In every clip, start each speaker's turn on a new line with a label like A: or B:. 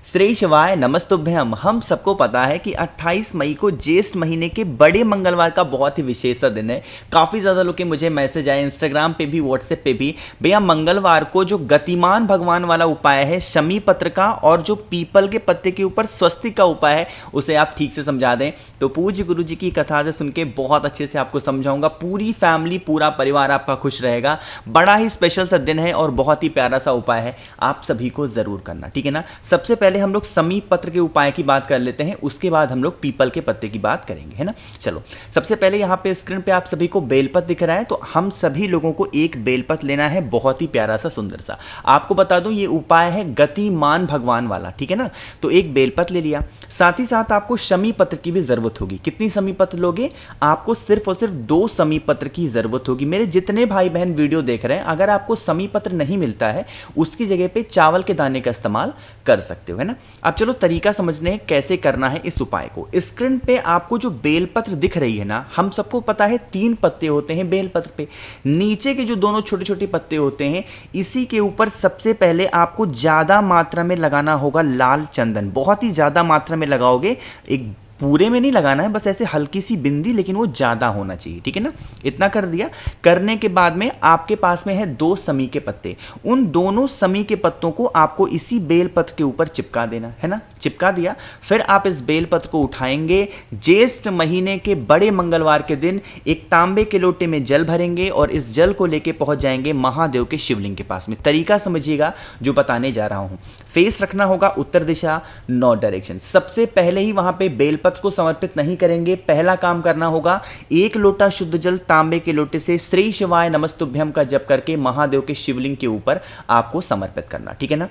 A: श्री शिवाय नमस्तुभ्यम। हम सबको पता है कि 28 मई को ज्येष्ठ महीने के बड़े मंगलवार का बहुत ही विशेष दिन है। काफ़ी ज़्यादा लोग के मुझे मैसेज आए इंस्टाग्राम पे भी, व्हाट्सएप पे भी, भैया मंगलवार को जो गतिमान भगवान वाला उपाय है शमी पत्र का और जो पीपल के पत्ते के ऊपर स्वस्तिक का उपाय है उसे आप ठीक से समझा दें। तो पूज्य गुरु जी की कथा से सुन के बहुत अच्छे से आपको समझाऊंगा। पूरी फैमिली, पूरा परिवार आपका खुश रहेगा। बड़ा ही स्पेशल सा दिन है और बहुत ही प्यारा सा उपाय है, आप सभी को जरूर करना, ठीक है ना। सबसे पहले हम लोग समी पत्र के उपाय की बात कर लेते हैं, उसके बाद हम लोग पीपल के पत्ते की बात करेंगे, है ना। चलो सबसे पहले यहाँ पे स्क्रीन पे आप सभी को बेलपत्र दिख रहा है, तो हम सभी लोगों को एक बेलपत्र लेना है, बहुत ही प्यारा सा सुंदर सा। आपको बता दूं ये उपाय है गतिमान भगवान वाला, ठीक है ना। तो एक बेलपत्र ले लिया, साथ ही साथ आपको शमी पत्र की भी जरूरत होगी। कितनी शमी पत्र लोगे? आपको सिर्फ और सिर्फ 2 शमी पत्र की जरूरत होगी। मेरे जितने भाई बहन वीडियो देख रहे हैं, अगर आपको शमी पत्र नहीं मिलता है उसकी जगह पे चावल के दाने का इस्तेमाल कर सकते हो, है ना। अब चलो तरीका समझने कैसे करना है इस उपाय को। स्क्रीन पे आपको जो बेलपत्र दिख रही है ना, हम सबको पता है 3 पत्ते होते हैं बेलपत्र पे। नीचे के जो दोनों छोटे छोटे पत्ते होते हैं, इसी के ऊपर सबसे पहले आपको ज्यादा मात्रा में लगाना होगा लाल चंदन। बहुत ही ज्यादा मात्रा में लगाओगे, एक पूरे में नहीं लगाना है, बस ऐसे हल्की सी बिंदी, लेकिन वो ज्यादा होना चाहिए, ठीक है ना। इतना कर दिया। करने के बाद में आपके पास में है 2 शमी के पत्ते। उन दोनों शमी के पत्तों को आपको इसी बेलपत्र के ऊपर चिपका देना है ना। चिपका दिया, फिर आप इस बेलपत्र को उठाएंगे, ज्येष्ठ महीने के बड़े मंगलवार के दिन एक तांबे के लोटे में जल भरेंगे और इस जल को लेके पहुंच जाएंगे महादेव के शिवलिंग के पास में। तरीका समझिएगा जो बताने जा रहा हूं। फेस रखना होगा उत्तर दिशा, नॉर्थ डायरेक्शन। सबसे पहले ही वहां पे बेलपत्र को समर्पित नहीं करेंगे। पहला काम करना होगा, 1 लोटा शुद्ध जल तांबे के लोटे से श्री शिवाय नमस्तुभ्यम का जप करके महादेव के शिवलिंग के ऊपर आपको समर्पित करना, ठीक है ना।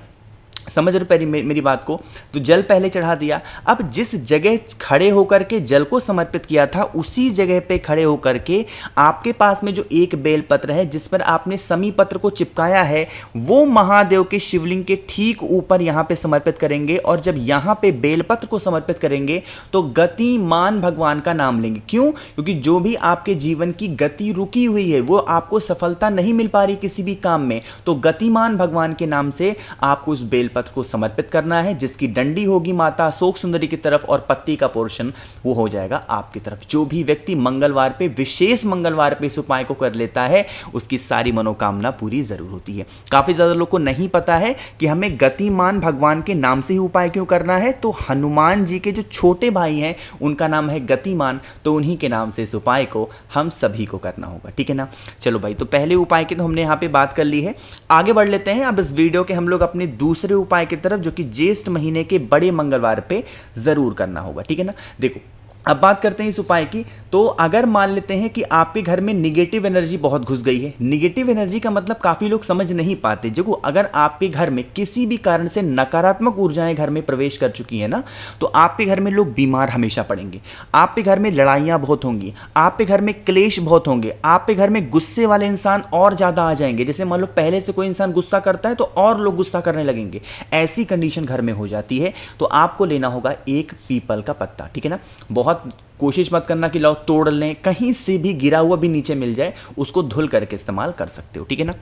A: समझ रहे मेरी बात को। तो जल पहले चढ़ा दिया। अब जिस जगह खड़े होकर के जल को समर्पित किया था उसी जगह पे खड़े होकर के आपके पास में जो एक बेलपत्र है जिस पर आपने शमी पत्र को चिपकाया है, वो महादेव के शिवलिंग के ठीक ऊपर यहां पे समर्पित करेंगे। और जब यहां पे बेलपत्र को समर्पित करेंगे तो गतिमान भगवान का नाम लेंगे। क्यों? क्योंकि जो भी आपके जीवन की गति रुकी हुई है, वो आपको सफलता नहीं मिल पा रही किसी भी काम में, तो गतिमान भगवान के नाम से आपको उस बेलपत्र को समर्पित करना है, जिसकी डंडी होगी माता अशोक सुंदरी की तरफ और पत्ती का पोर्शन वो हो जाएगा आपकी तरफ। जो भी व्यक्ति मंगलवार पे, विशेष मंगलवार पे इस उपाय को कर लेता है उसकी सारी मनोकामना पूरी जरूर होती है। काफी ज्यादा लोग को नहीं पता है कि हमें गतिमान भगवान के नाम से ही उपाय क्यों करना है। तो हनुमान जी के जो छोटे भाई हैं उनका नाम है गतिमान, तो उन्हीं के नाम से इस उपाय को हम सभी को करना होगा, ठीक है ना। चलो भाई, तो पहले उपाय की तो हमने यहाँ पे बात कर ली है, आगे बढ़ लेते हैं। अब इस वीडियो के हम लोग अपने दूसरे उपाय की तरफ, जो कि ज्येष्ठ महीने के बड़े मंगलवार पे जरूर करना होगा, ठीक है ना। देखो अब बात करते हैं इस उपाय की। तो अगर मान लेते हैं कि आपके घर में निगेटिव एनर्जी बहुत घुस गई है। निगेटिव एनर्जी का मतलब काफी लोग समझ नहीं पाते। देखो, अगर आपके घर में किसी भी कारण से नकारात्मक ऊर्जाएं घर में प्रवेश कर चुकी है ना, तो आपके घर में लोग बीमार हमेशा पड़ेंगे, आपके घर में लड़ाइयां बहुत होंगी, आपके घर में क्लेश बहुत होंगे, आपके घर में गुस्से वाले इंसान और ज्यादा आ जाएंगे। जैसे मान लो पहले से कोई इंसान गुस्सा करता है तो और लोग गुस्सा करने लगेंगे, ऐसी कंडीशन घर में हो जाती है। तो आपको लेना होगा एक पीपल का पत्ता, ठीक है ना। बहुत कोशिश मत करना कि लाओ तोड़ लें, कहीं से भी गिरा हुआ भी नीचे मिल जाए उसको धुल करके इस्तेमाल कर सकते हो, ठीक है ना।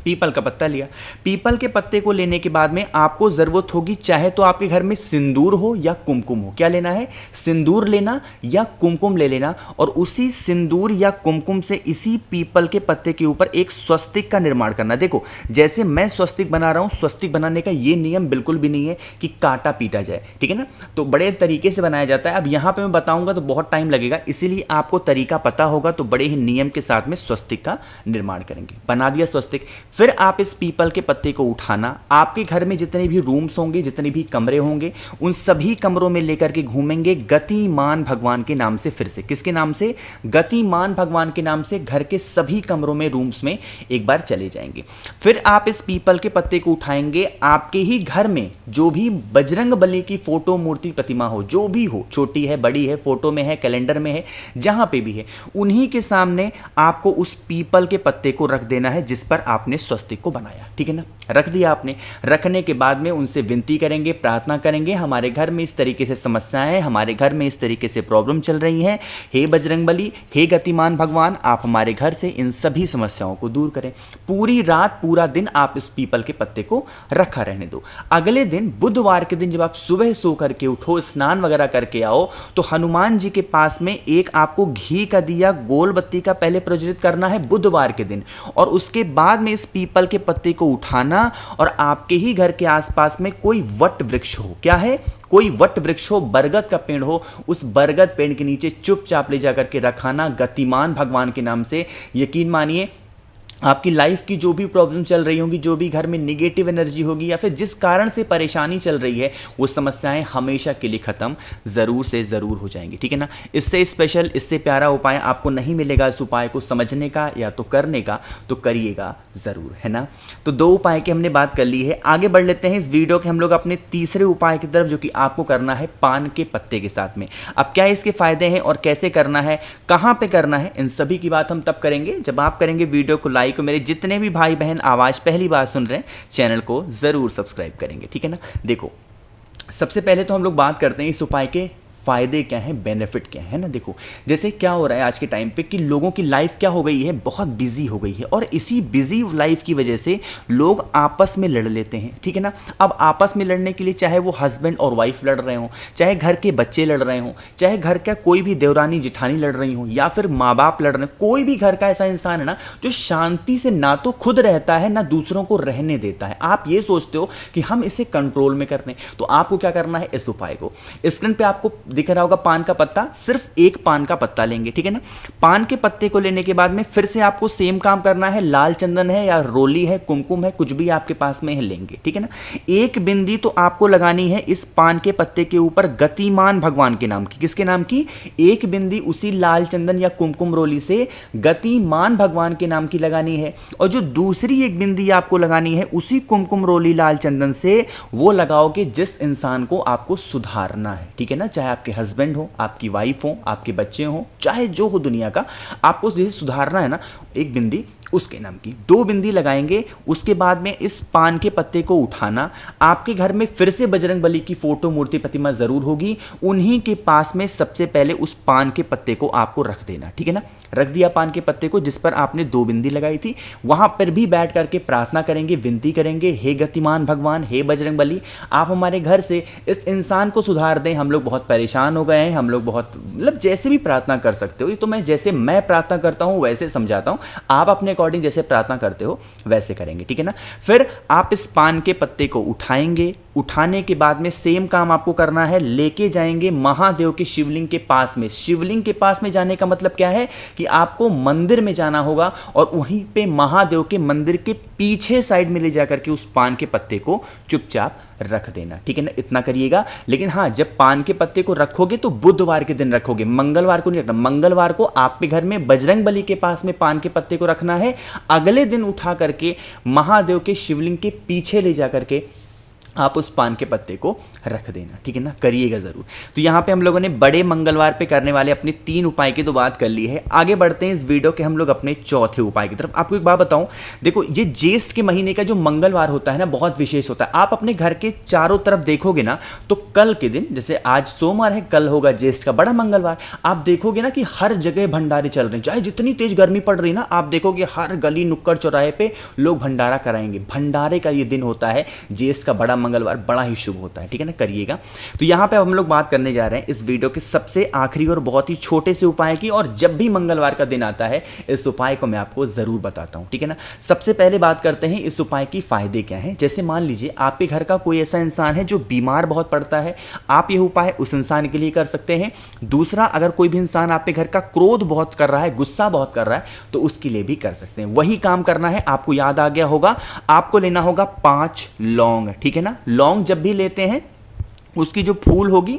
A: पीपल का पत्ता लिया। पीपल के पत्ते को लेने के बाद में आपको जरूरत होगी, चाहे तो आपके घर में सिंदूर हो या कुमकुम हो। क्या लेना है? सिंदूर लेना या कुमकुम ले लेना, और उसी सिंदूर या कुमकुम से इसी पीपल के पत्ते के ऊपर एक स्वस्तिक का निर्माण करना। देखो, जैसे मैं स्वस्तिक बना रहा हूं, स्वस्तिक बनाने का ये नियम बिल्कुल भी नहीं है कि काटा पीटा जाए, ठीक है ना। तो बड़े तरीके से बनाया जाता है। अब यहां पर मैं बताऊंगा तो बहुत टाइम लगेगा, इसीलिए आपको तरीका पता होगा तो बड़े ही नियम के साथ में स्वस्तिक का निर्माण करेंगे। बना दिया स्वस्तिक, फिर आप इस पीपल के पत्ते को उठाना, आपके घर में जितने भी रूम्स होंगे, जितने भी कमरे होंगे, उन सभी कमरों में लेकर के घूमेंगे गतिमान भगवान के नाम से। फिर से किसके नाम से? गतिमान भगवान के नाम से घर के सभी कमरों में, रूम्स में एक बार चले जाएंगे। फिर आप इस पीपल के पत्ते को उठाएंगे, आपके ही घर में जो भी बजरंग बली की फोटो, मूर्ति, प्रतिमा हो, जो भी हो, छोटी है, बड़ी है, फोटो में है, कैलेंडर में है, जहां पे भी है, उन्हीं के सामने आपको उस पीपल के पत्ते को रख देना है जिस पर आपने स्वस्तिक को बनाया, ठीक है ना, रख दिया आपने। रखने के बाद में उनसे विनती करेंगे, प्रार्थना करेंगे, हमारे घर में इस तरीके से समस्याएं, हमारे घर में इस तरीके से प्रॉब्लम चल रही हैं, हे बजरंगबली, हे गतिमान भगवान, आप हमारे घर से इन सभी समस्याओं को दूर करें। पूरी रात पूरा दिन आप इस पीपल के पत्ते को रखा रहने दो। अगले दिन बुधवार के दिन जब आप सुबह सो करके उठो, स्नान वगैरह करके आओ, तो हनुमान जी के पास में एक आपको घी का दिया गोल बत्ती का पहले प्रज्वलित करना है बुधवार के दिन, और उसके बाद में इस पीपल के पत्ते को उठाना और आपके ही घर के आसपास में कोई वट वृक्ष हो, क्या है, कोई वट वृक्ष हो, बरगद का पेड़ हो, उस बरगद पेड़ के नीचे चुपचाप ले जाकर के रखाना गतिमान भगवान के नाम से। यकीन मानिए आपकी लाइफ की जो भी प्रॉब्लम चल रही होगी, जो भी घर में निगेटिव एनर्जी होगी या फिर जिस कारण से परेशानी चल रही है, वो समस्याएं हमेशा के लिए खत्म ज़रूर से ज़रूर हो जाएंगी, ठीक है ना। इससे स्पेशल, इससे प्यारा उपाय आपको नहीं मिलेगा। इस उपाय को समझने का या तो करने का, तो करिएगा ज़रूर, है ना। तो 2 उपाय की हमने बात कर ली है। आगे बढ़ लेते हैं इस वीडियो के हम लोग अपने तीसरे उपाय की तरफ, जो कि आपको करना है पान के पत्ते के साथ में। अब क्या इसके फायदे हैं और कैसे करना है, कहाँ पे करना है, इन सभी की बात हम तब करेंगे जब आप करेंगे वीडियो को लाइक। मेरे जितने भी भाई बहन आवाज़ पहली बार सुन रहे हैं, चैनल को ज़रूर सब्सक्राइब करेंगे, ठीक है ना। देखो, सबसे पहले तो हम लोग बात करते हैं इस उपाय के फ़ायदे क्या हैं, बेनिफिट क्या है ना। देखो, जैसे क्या हो रहा है आज के टाइम पे कि लोगों की लाइफ क्या हो गई है, बहुत बिजी हो गई है, और इसी बिजी लाइफ की वजह से लोग आपस में लड़ लेते हैं, ठीक है ना। अब आपस में लड़ने के लिए चाहे वो हस्बैंड और वाइफ लड़ रहे हों, चाहे घर के बच्चे लड़ रहे हों, चाहे घर का कोई भी देवरानी जिठानी लड़ रही हो, या फिर माँ बाप लड़ रहे हैं, कोई भी घर का ऐसा इंसान है ना जो शांति से ना तो खुद रहता है ना दूसरों को रहने देता है। आप ये सोचते हो कि हम इसे कंट्रोल में कर लें, तो आपको क्या करना है, इस उपाय को, स्क्रीन पे आपको दिख रहा होगा पान का पत्ता, सिर्फ एक पान का पत्ता लेंगे, ठीक है ना। पान के पत्ते को लेने के बाद में फिर से आपको सेम काम करना है, लाल चंदन है या रोली है, कुमकुम है, कुछ भी आपके पास में है लेंगे, ठीक है ना। एक बिंदी तो आपको लगानी है इस पान के पत्ते के ऊपर गतिमान भगवान के नाम की। किसके नाम की? एक बिंदी उसी लाल चंदन या कुमकुम रोली से गतिमान भगवान के नाम की लगानी है, और जो दूसरी एक बिंदी आपको लगानी है उसी कुमकुम रोली लाल चंदन से वो लगाओगे जिस इंसान को आपको सुधारना है, ठीक है ना। चाहे आपके हस्बैंड हो, आपकी वाइफ हो, आपके बच्चे हो, चाहे जो हो दुनिया का, आपको जिसे सुधारना है ना, एक बिंदी उसके नाम की। 2 बिंदी लगाएंगे, उसके बाद में इस पान के पत्ते को उठाना। आपके घर में फिर से बजरंग बली की फोटो, मूर्ति, प्रतिमा जरूर होगी, उन्हीं के पास में सबसे पहले उस पान के पत्ते को आपको रख देना, ठीक है ना। रख दिया पान के पत्ते को जिस पर आपने 2 बिंदी लगाई थी, वहां पर भी बैठ करके प्रार्थना करेंगे, विनती करेंगे, हे गतिमान भगवान, हे बजरंग बली, आप हमारे घर से इस इंसान को सुधार दें, हम लोग बहुत परेशान हो गए हैं, हम लोग बहुत, मतलब जैसे भी प्रार्थना कर सकते हो, ये तो मैं जैसे मैं प्रार्थना करता हूं वैसे समझाता हूं, आप अपने अकॉर्डिंग जैसे प्रार्थना करते हो वैसे करेंगे, ठीक है ना। फिर आप इस पान के पत्ते को उठाएंगे, उठाने के बाद में सेम काम आपको करना है, लेके जाएंगे महादेव के शिवलिंग के पास में। शिवलिंग के पास में जाने का मतलब क्या है कि आपको मंदिर में जाना होगा और वहीं पे महादेव के मंदिर के पीछे साइड में ले जाकर के उस पान के पत्ते को चुपचाप रख देना, ठीक है ना। इतना करिएगा। लेकिन हाँ, जब पान के पत्ते को रखोगे तो बुधवार के दिन रखोगे, मंगलवार को नहीं रखना। मंगलवार को आपके घर में बजरंग बली के पास में पान के पत्ते को रखना है, अगले दिन उठा करके महादेव के शिवलिंग के पीछे ले जाकर के आप उस पान के पत्ते को रख देना, ठीक है ना। करिएगा ज़रूर। तो यहाँ पे हम लोगों ने बड़े मंगलवार पे करने वाले अपने 3 उपाय की तो बात कर ली है। आगे बढ़ते हैं इस वीडियो के हम लोग अपने चौथे उपाय की तरफ। आपको एक बात बताऊं, देखो ये ज्येष्ठ के महीने का जो मंगलवार होता है ना, बहुत विशेष होता है। आप अपने घर के चारों तरफ देखोगे ना, तो कल के दिन, जैसे आज सोमवार है, कल होगा ज्येष्ठ का बड़ा मंगलवार, आप देखोगे ना कि हर जगह भंडारे चल रहे हैं। चाहे जितनी तेज गर्मी पड़ रही ना, आप देखोगे हर गली नुक्कड़ चौराहे पे लोग भंडारा कराएंगे। भंडारे का ये दिन होता है ज्येष्ठ का बड़ा मंगलवार, बड़ा ही शुभ होता है, ठीक है ना। करिएगा। तो यहां पे हम लोग बात करने जा रहे हैं इस वीडियो के सबसे आखिरी और बहुत ही छोटे से उपाय की, और जब भी मंगलवार का दिन आता है इस उपाय को मैं आपको जरूर बताता हूं, ठीक है ना। सबसे पहले बात करते हैं इस उपाय की फायदे क्या हैं। जैसे मान लीजिए आपके घर का कोई ऐसा इंसान है जो बीमार बहुत पड़ता है, आप यह उपाय उस इंसान के लिए कर सकते हैं। दूसरा, अगर कोई भी इंसान आपके घर का क्रोध बहुत कर रहा है, गुस्सा बहुत कर रहा है, तो उसके लिए भी कर सकते हैं। वही काम करना है, आपको याद आ गया होगा, आपको लेना होगा 5 लौंग, ठीक है ना। लौंग जब भी लेते हैं उसकी जो फूल होगी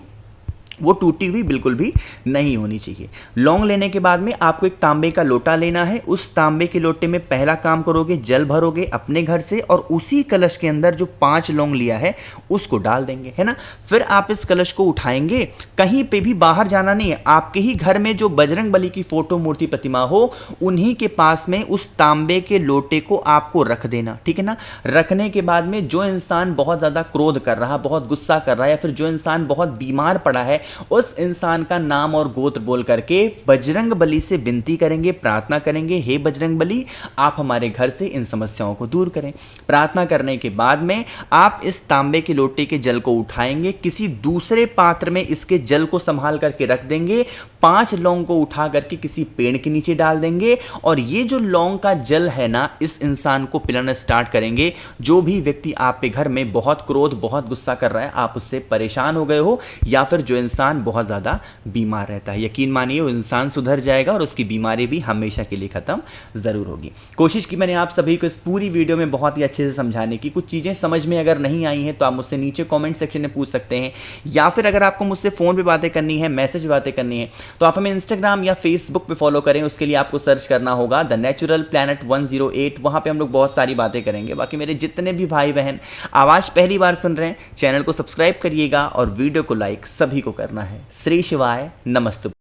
A: वो टूटी हुई बिल्कुल भी नहीं होनी चाहिए। लौंग लेने के बाद में आपको एक तांबे का लोटा लेना है। उस तांबे के लोटे में पहला काम करोगे, जल भरोगे अपने घर से और उसी कलश के अंदर जो 5 लौंग लिया है उसको डाल देंगे, है ना। फिर आप इस कलश को उठाएंगे, कहीं पे भी बाहर जाना नहीं है। आपके ही घर में जो बजरंग बली की फोटो मूर्ति प्रतिमा हो उन्हीं के पास में उस तांबे के लोटे को आपको रख देना, ठीक है ना। रखने के बाद में जो इंसान बहुत ज़्यादा क्रोध कर रहा, बहुत गुस्सा कर रहा है, या फिर जो इंसान बहुत बीमार पड़ा है, उस इंसान का नाम और गोत्र बोल करके बजरंग बली से विनती करेंगे, प्रार्थना करेंगे, हे बजरंग बली आप हमारे घर से इन समस्याओं को दूर करें। प्रार्थना करने के बाद में आप इस तांबे के लोटे के जल को उठाएंगे, किसी दूसरे पात्र में इसके जल को संभाल करके रख देंगे, 5 लौंग को उठा करके किसी पेड़ के नीचे डाल देंगे और ये जो लौंग का जल है ना, इस इंसान को पिलाना स्टार्ट करेंगे। जो भी व्यक्ति आपके घर में बहुत क्रोध, बहुत गुस्सा कर रहा है, आप उससे परेशान हो गए हो, या फिर जो इंसान बहुत ज़्यादा बीमार रहता है, यकीन मानिए वो इंसान सुधर जाएगा और उसकी बीमारी भी हमेशा के लिए ख़त्म ज़रूर होगी। कोशिश की मैंने आप सभी को इस पूरी वीडियो में बहुत ही अच्छे से समझाने की। कुछ चीज़ें समझ में अगर नहीं आई हैं तो आप मुझसे नीचे कॉमेंट सेक्शन में पूछ सकते हैं, या फिर अगर आपको मुझसे फ़ोन पर बातें करनी है, मैसेज बातें करनी है, तो आप हमें इंस्टाग्राम या फेसबुक पे फॉलो करें। उसके लिए आपको सर्च करना होगा द नेचुरल प्लैनेट 108। वहाँ पे हम लोग बहुत सारी बातें करेंगे। बाकी मेरे जितने भी भाई बहन आवाज़ पहली बार सुन रहे हैं, चैनल को सब्सक्राइब करिएगा और वीडियो को लाइक सभी को करना है। श्री शिवाय, नमस्तु।